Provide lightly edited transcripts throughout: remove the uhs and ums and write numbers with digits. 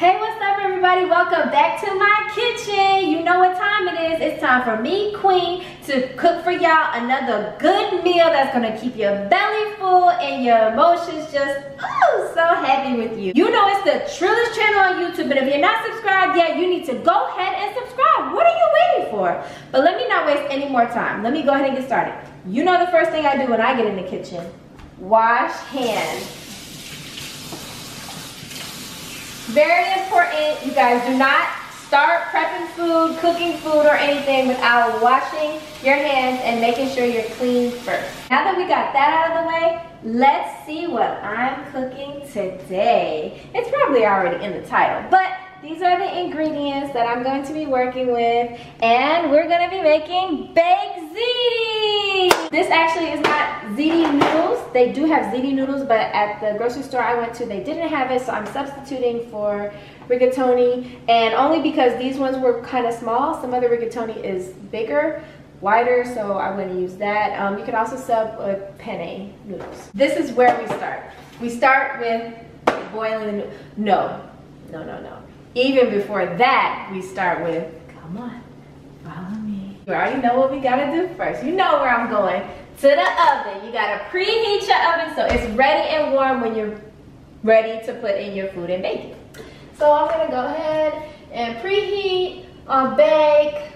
Hey, what's up everybody? Welcome back to my kitchen. You know what time it is. It's time for me, Queen, to cook for y'all another good meal that's gonna keep your belly full and your emotions just so happy with you. You know it's the TRILLEST channel on YouTube, but if you're not subscribed yet, you need to go ahead and subscribe. What are you waiting for? But let me not waste any more time. Let me go ahead and get started. You know the first thing I do when I get in the kitchen, wash hands. Very important, you guys, do not start prepping food, cooking food, or anything without washing your hands and making sure you're clean first. Now that we got that out of the way, let's see what I'm cooking today. It's probably already in the title, but these are the ingredients that I'm going to be working with, and we're going to be making baked ziti. This actually is not ziti noodles. They do have ziti noodles, but at the grocery store I went to, they didn't have it, so I'm substituting for rigatoni, and only because these ones were kind of small. Some other rigatoni is bigger, wider, so I wouldn't use that. You can also sub with penne noodles. This is where we start. We start with boiling the noodles. No. Even before that, we start with, come on, follow me. You already know what we gotta do first. You know where I'm going. To the oven. You gotta preheat your oven so it's ready and warm when you're ready to put in your food and bake it. So I'm gonna go ahead and preheat on bake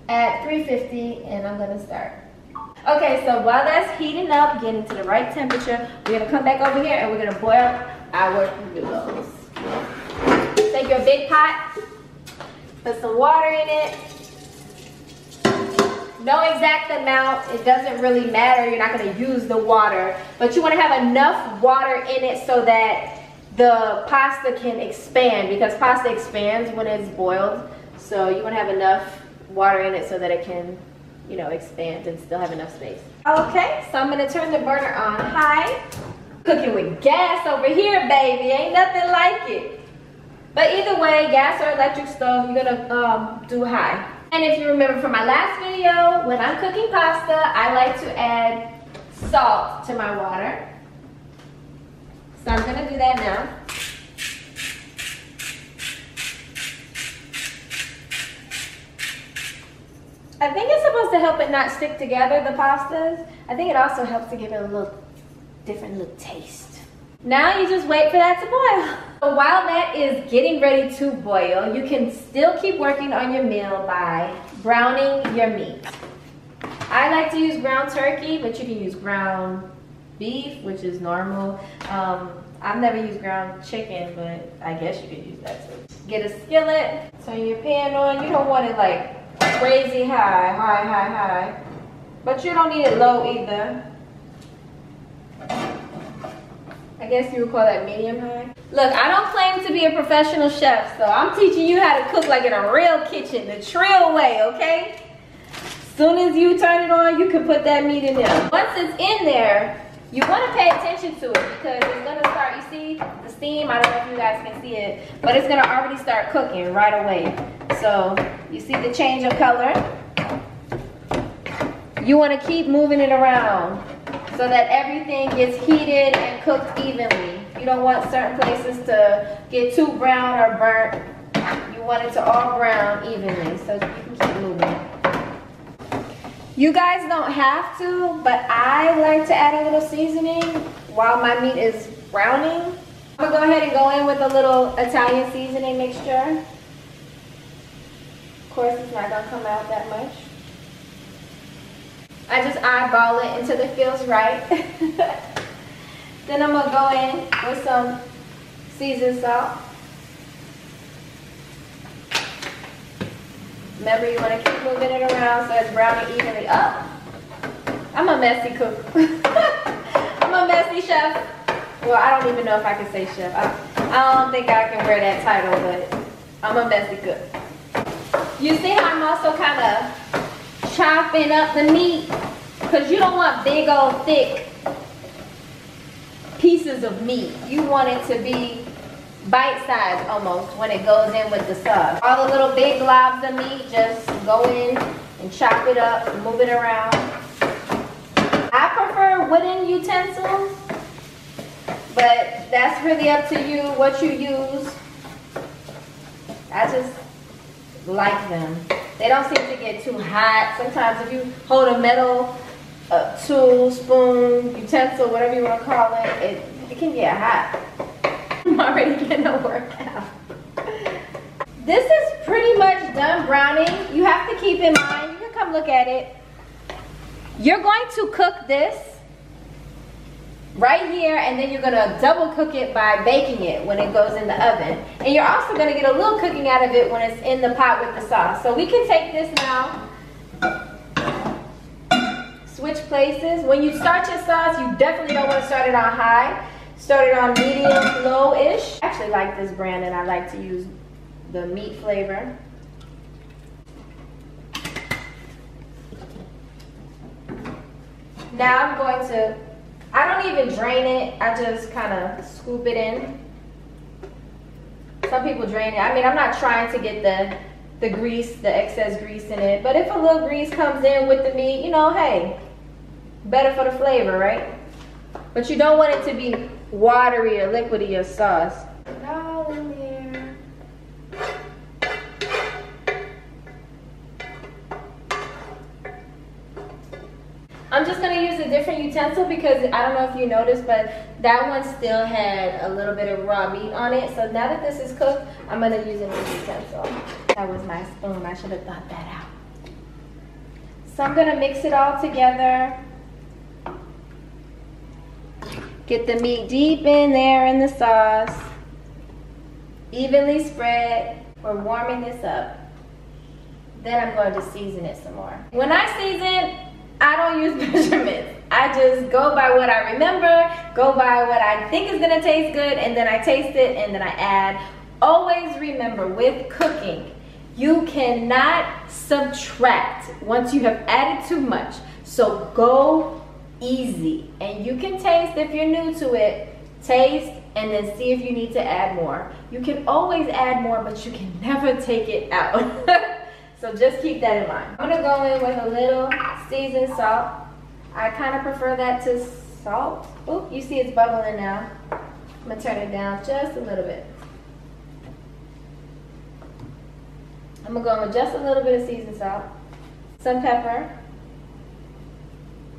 at 350, and I'm gonna start. Okay, so while that's heating up, getting to the right temperature, we're gonna come back over here and we're gonna boil our noodles. Take your big pot, put some water in it. No exact amount, it doesn't really matter, you're not gonna use the water, but you wanna have enough water in it so that the pasta can expand, because pasta expands when it's boiled. So you wanna have enough water in it so that it can, you know, expand and still have enough space. Okay, so I'm gonna turn the burner on high. Cooking with gas over here, baby, ain't nothing like it. But either way, gas or electric stove, you're gonna do high. And if you remember from my last video, when I'm cooking pasta, I like to add salt to my water. So I'm gonna do that now. I think it's supposed to help it not stick together, the pastas. I think it also helps to give it a little different little taste. Now you just wait for that to boil. So while that is getting ready to boil, you can still keep working on your meal by browning your meat. I like to use ground turkey, but you can use ground beef, which is normal. I've never used ground chicken, but I guess you could use that too. Get a skillet, turn your pan on. You don't want it like crazy high, but you don't need it low either. I guess you would call that medium high. Look, I don't claim to be a professional chef, so I'm teaching you how to cook like in a real kitchen, the TRILL way, okay? As soon as you turn it on, you can put that meat in there. Once it's in there, you want to pay attention to it because it's gonna start, you see the steam, I don't know if you guys can see it, but it's gonna already start cooking right away. So you see the change of color? You want to keep moving it around so that everything gets heated and cooked evenly. You don't want certain places to get too brown or burnt. You want it to all brown evenly so you can keep moving. You guys don't have to, but I like to add a little seasoning while my meat is browning. I'm gonna go ahead and go in with a little Italian seasoning mixture. Of course, it's not gonna come out that much. I just eyeball it until it feels right. Then I'm gonna go in with some seasoned salt. Remember, you wanna keep moving it around so it's browning evenly up. I'm a messy cook. I'm a messy chef. Well, I don't even know if I can say chef. I don't think I can wear that title, but I'm a messy cook. You see how I'm also kind of chopping up the meat, because you don't want big old thick pieces of meat. You want it to be bite-sized almost when it goes in with the sauce. All the little big globs of meat, just go in and chop it up, move it around. I prefer wooden utensils, but that's really up to you what you use. I just like them. They don't seem to get too hot. Sometimes if you hold a metal tool, spoon, utensil, whatever you want to call it, it can get hot. I'm already getting a workout. This is pretty much done browning. You have to keep in mind, you can come look at it. You're going to cook this right here, and then you're gonna double cook it by baking it when it goes in the oven. And you're also gonna get a little cooking out of it when it's in the pot with the sauce. So we can take this now, switch places. When you start your sauce, you definitely don't wanna start it on high. Start it on medium, low-ish. I actually like this brand, and I like to use the meat flavor. Now I'm going to, I don't even drain it, I just kind of scoop it in. Some people drain it. I mean, I'm not trying to get the grease, the excess grease in it, but if a little grease comes in with the meat, you know, hey, better for the flavor, right? But you don't want it to be watery or liquidy or sauce. Put it all in there. I'm just gonna use a different utensil because I don't know if you noticed, but that one still had a little bit of raw meat on it. So now that this is cooked, I'm gonna use a new utensil. That was my spoon, I should have thought that out. So I'm gonna mix it all together. Get the meat deep in there in the sauce. Evenly spread. We're warming this up. Then I'm going to season it some more. When I season, I don't use measurements. I just go by what I remember, go by what I think is gonna taste good, and then I taste it and then I add. Always remember, with cooking, you cannot subtract once you have added too much. So go easy. And you can taste, if you're new to it, taste and then see if you need to add more. You can always add more, but you can never take it out. So just keep that in mind. I'm gonna go in with a little seasoned salt. I kind of prefer that to salt. Oop, you see it's bubbling now. I'm gonna turn it down just a little bit. I'm gonna go in with just a little bit of seasoned salt, some pepper,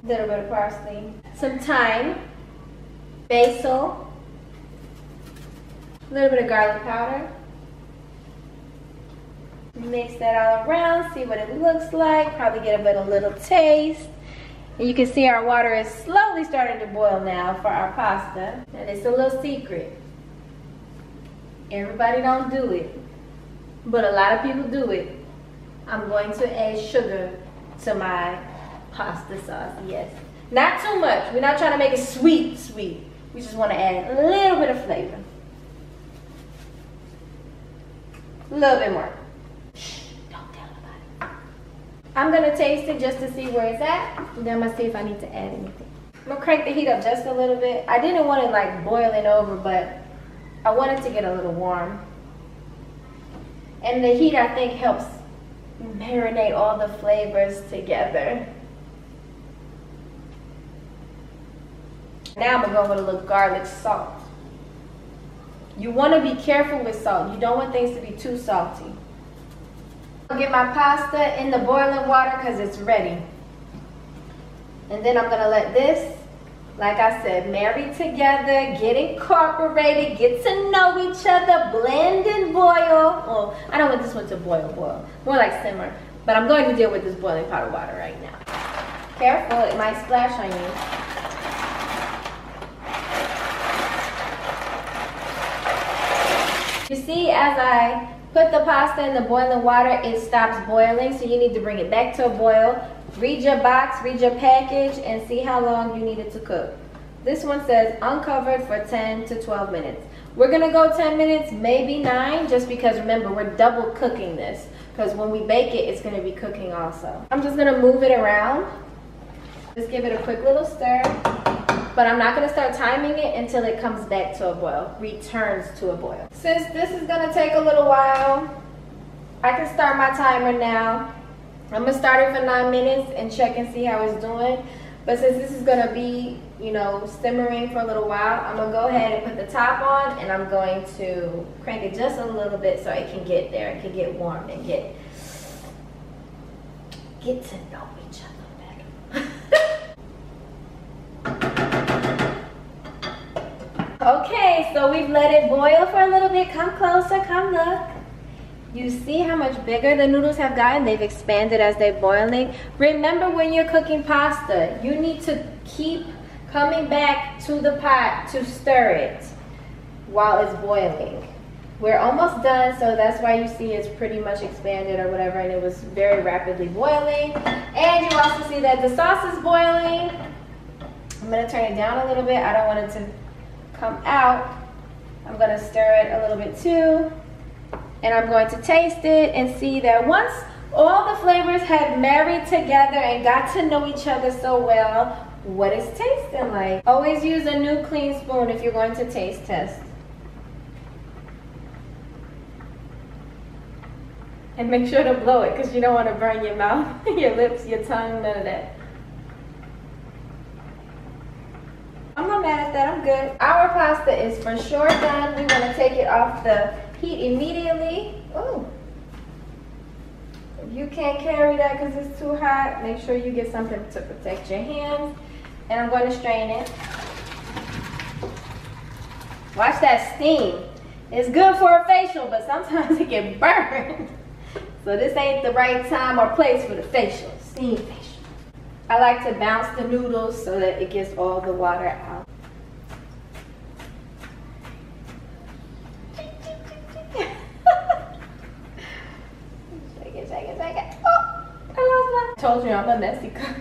a little bit of parsley, some thyme, basil, a little bit of garlic powder. Mix that all around, see what it looks like, probably get a little taste. And you can see our water is slowly starting to boil now for our pasta. And it's a little secret. Everybody don't do it, but a lot of people do it. I'm going to add sugar to my pasta sauce, yes. Not too much, we're not trying to make it sweet. We just want to add a little bit of flavor. A little bit more. I'm gonna taste it just to see where it's at, and then I'm gonna see if I need to add anything. I'm gonna crank the heat up just a little bit. I didn't want it like boiling over, but I wanted to get a little warm. And the heat, I think, helps marinate all the flavors together. Now I'm gonna go with a little garlic salt. You wanna be careful with salt. You don't want things to be too salty. I'll get my pasta in the boiling water because it's ready. And then I'm gonna let this, like I said, marry together, get incorporated, get to know each other, blend and boil. Well, I don't want this one to boil, more like simmer. But I'm going to deal with this boiling pot of water right now. Careful, it might splash on you. You see, as I put the pasta in the boiling water, it stops boiling, so you need to bring it back to a boil. Read your box, read your package, and see how long you need it to cook. This one says uncovered for 10 to 12 minutes. We're gonna go 10 minutes, maybe 9, just because remember, we're double cooking this, because when we bake it, it's gonna be cooking also. I'm just gonna move it around. Just give it a quick little stir, but I'm not gonna start timing it until it comes back to a boil, returns to a boil. Since this is gonna take a little while, I can start my timer now. I'm gonna start it for 9 minutes and check and see how it's doing. But since this is gonna be, you know, simmering for a little while, I'm gonna go ahead and put the top on, and I'm going to crank it just a little bit so it can get there. It can get warm and get to know each other better. Okay, so we've let it boil for a little bit. Come closer, come look. You see how much bigger the noodles have gotten? They've expanded as they're boiling. Remember, when you're cooking pasta, you need to keep coming back to the pot to stir it while it's boiling. We're almost done, so that's why you see it's pretty much expanded or whatever, and it was very rapidly boiling. And you also see that the sauce is boiling. I'm gonna turn it down a little bit. I don't want it to come out. I'm gonna stir it a little bit too. And I'm going to taste it and see that once all the flavors have married together and got to know each other so well, what it's tasting like. Always use a new clean spoon if you're going to taste test. And make sure to blow it because you don't want to burn your mouth, your lips, your tongue, none of that. I'm not mad at that, I'm good. Our pasta is for sure done. We want to take it off the heat immediately. Oh, if you can't carry that because it's too hot, make sure you get something to protect your hands. And I'm going to strain it. Watch that steam. It's good for a facial, but sometimes it get burned. So this ain't the right time or place for the facial, steam facial. I like to bounce the noodles so that it gets all the water out. Told you I'm a messy cook.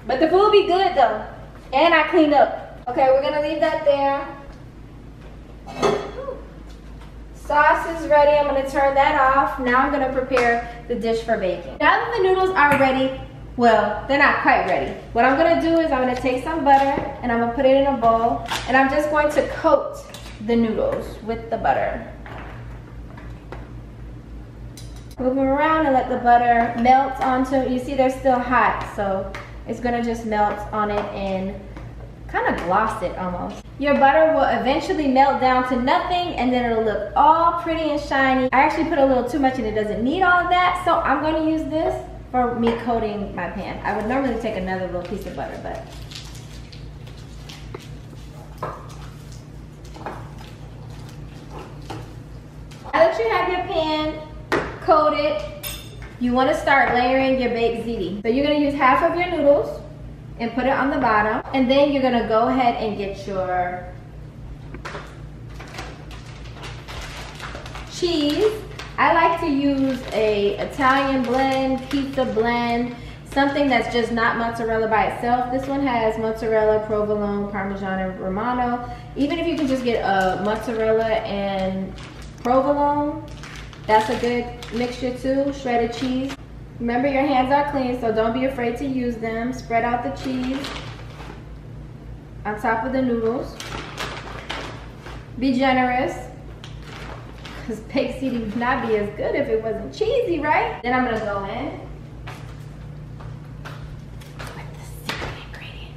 But the food be good though. And I cleaned up. Okay, we're gonna leave that there. Sauce is ready. I'm gonna turn that off. Now I'm gonna prepare the dish for baking. Now that the noodles are ready, well, they're not quite ready. What I'm gonna do is I'm gonna take some butter and I'm gonna put it in a bowl, and I'm just going to coat the noodles with the butter. Move them around and let the butter melt onto it. You see they're still hot, so it's gonna just melt on it and kind of gloss it almost. Your butter will eventually melt down to nothing, and then it'll look all pretty and shiny. I actually put a little too much and it doesn't need all of that, so I'm gonna use this for me coating my pan. I would normally take another little piece of butter, but now that you have your pan coated, you want to start layering your baked ziti. So you're going to use half of your noodles and put it on the bottom, and then you're going to go ahead and get your cheese. I like to use a Italian blend, pizza blend, something that's just not mozzarella by itself. This one has mozzarella, provolone, parmesan, and romano. Even if you can just get a mozzarella and provolone, that's a good mixture too. Shredded cheese. Remember, your hands are clean, so don't be afraid to use them. Spread out the cheese on top of the noodles. Be generous, because baked ziti would not be as good if it wasn't cheesy, right? Then I'm gonna go in with the secret ingredient.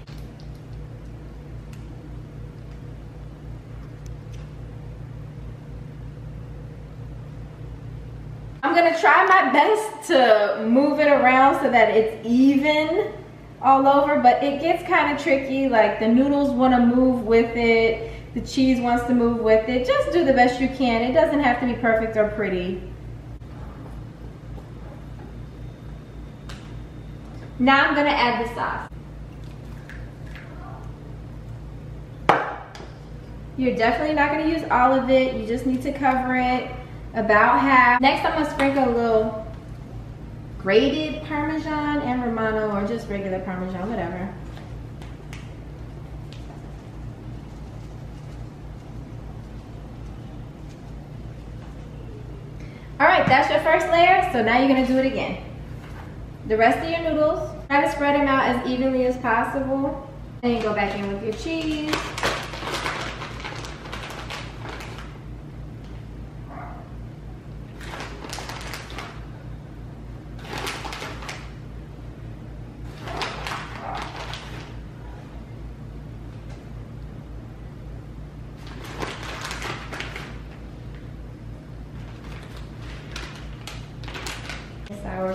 I'm gonna try my best to move it around so that it's even all over, but it gets kind of tricky. Like, the noodles want to move with it, the cheese wants to move with it. Just do the best you can. It doesn't have to be perfect or pretty. Now I'm gonna add the sauce. You're definitely not gonna use all of it. You just need to cover it about half. Next, I'm gonna sprinkle a little grated Parmesan and Romano, or just regular Parmesan, whatever. All right, that's your first layer, so now you're gonna do it again. The rest of your noodles, try to spread them out as evenly as possible. Then you go back in with your cheese.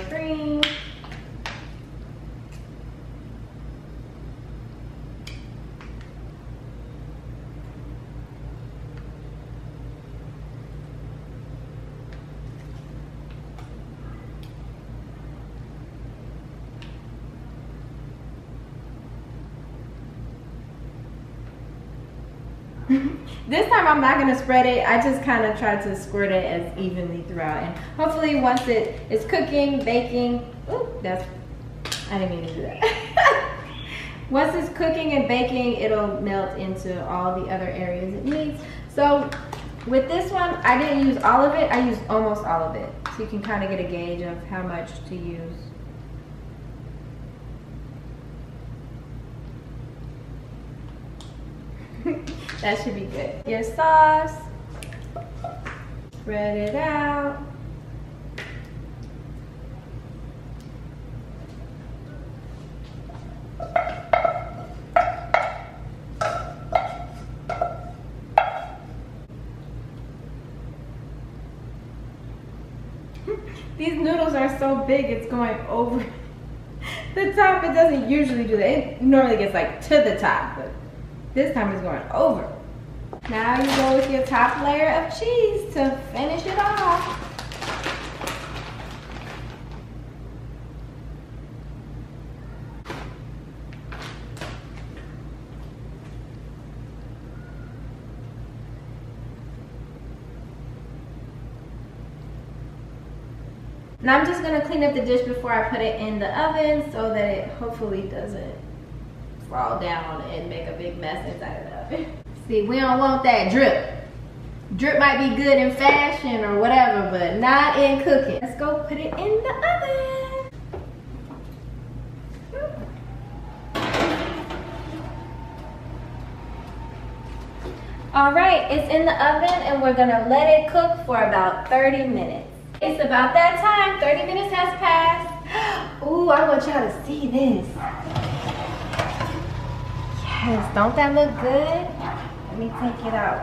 cream. This time I'm not gonna spread it. I just kind of tried to squirt it as evenly throughout, and hopefully once it is cooking, baking, I didn't mean to do that. Once it's cooking and baking, it'll melt into all the other areas it needs. So with this one, I didn't use all of it. I used almost all of it, so you can kind of get a gauge of how much to use. That should be good. Your sauce, spread it out. These noodles are so big, it's going over the top. It doesn't usually do that. It normally gets like to the top, but this time it's going over. Now you go with your top layer of cheese to finish it off. Now I'm just gonna clean up the dish before I put it in the oven so that it hopefully doesn't fall down and make a big mess inside of the oven. See, we don't want that drip. Drip might be good in fashion or whatever, but not in cooking. Let's go put it in the oven. All right, it's in the oven and we're gonna let it cook for about 30 minutes. It's about that time, 30 minutes has passed. Ooh, I want y'all to see this. Yes, don't that look good? Let me take it out.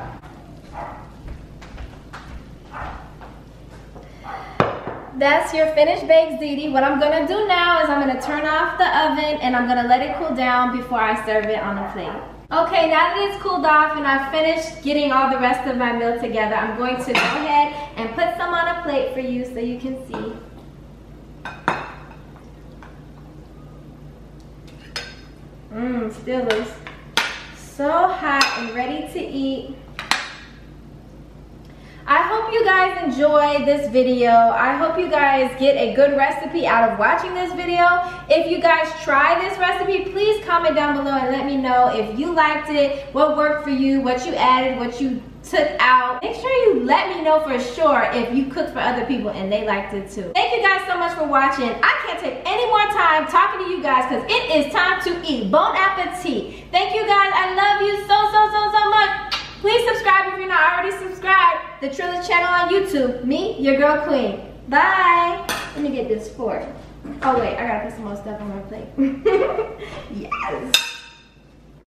That's your finished baked ziti. What I'm gonna do now is I'm gonna turn off the oven and I'm gonna let it cool down before I serve it on a plate. Okay, now that it's cooled off and I've finished getting all the rest of my meal together, I'm going to go ahead and put some on a plate for you so you can see. Still looks so hot and ready to eat. I hope you guys enjoy this video. I hope you guys get a good recipe out of watching this video. If you guys try this recipe, please comment down below and let me know if you liked it, what worked for you, what you added, what you took out. Make sure you let me know for sure if you cooked for other people and they liked it too. Thank you guys so much for watching. I can't take any more time talking to you guys because it is time to eat. Bon appetit. Thank you guys. I love you so much. Please subscribe if you're not already subscribed. The TRILLEST channel on YouTube. Me, your girl Queen. Bye. Let me get this fork. Oh wait, I gotta put some more stuff on my plate. Yes.